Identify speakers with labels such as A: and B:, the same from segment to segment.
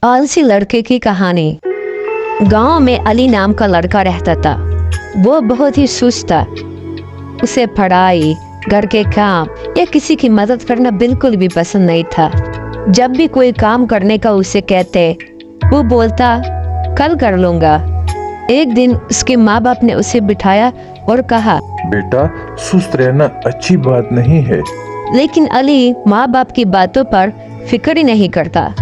A: आलसी लड़के की कहानी। गांव में अली नाम का लड़का रहता था। वो बहुत ही सुस्त था। उसे पढ़ाई, घर के काम या किसी की मदद करना बिल्कुल भी पसंद नहीं था। जब भी कोई काम करने का उसे कहते, वो बोलता कल कर लूंगा। एक दिन उसके माँ बाप ने उसे बिठाया और कहा,
B: बेटा, सुस्त रहना अच्छी बात नहीं है।
A: लेकिन अली माँ बाप की बातों पर फिक्र ही नहीं करता।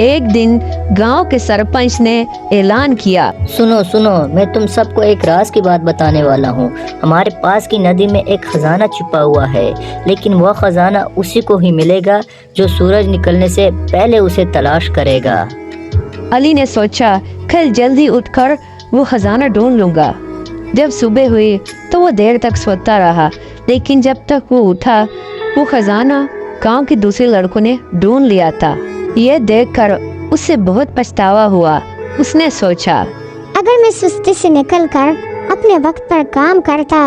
A: एक दिन गांव के सरपंच ने ऐलान किया,
C: सुनो सुनो, मैं तुम सबको एक राज की बात बताने वाला हूँ। हमारे पास की नदी में एक खजाना छुपा हुआ है, लेकिन वह खजाना उसी को ही मिलेगा जो सूरज निकलने से पहले उसे तलाश करेगा।
A: अली ने सोचा, कल जल्दी उठकर वो खजाना ढूंढ लूंगा। जब सुबह हुई तो वो देर तक सोता रहा, लेकिन जब तक वो उठा वो खजाना गांव के दूसरे लड़कों ने ढूंढ लिया था। ये देखकर उसे बहुत पछतावा हुआ। उसने सोचा,
D: अगर मैं सुस्ती से निकलकर अपने वक्त पर काम करता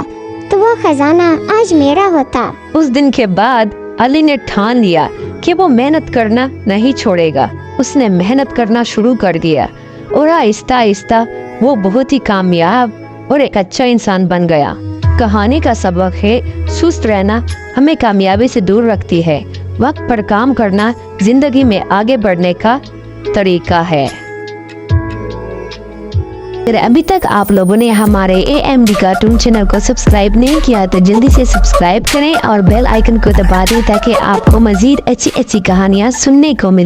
D: तो वो खजाना आज मेरा होता।
A: उस दिन के बाद अली ने ठान लिया कि वो मेहनत करना नहीं छोड़ेगा। उसने मेहनत करना शुरू कर दिया और आहिस्ता आहिस्ता वो बहुत ही कामयाब और एक अच्छा इंसान बन गया। कहानी का सबक है, सुस्त रहना हमें कामयाबी से दूर रखती है। वक्त पर काम करना जिंदगी में आगे बढ़ने का तरीका है। अभी तक आप लोगों ने हमारे AMD कार्टून चैनल को सब्सक्राइब नहीं किया तो जल्दी से सब्सक्राइब करें और बेल आइकन को दबा दें ताकि आपको मजीद अच्छी अच्छी कहानियाँ सुनने को मिले।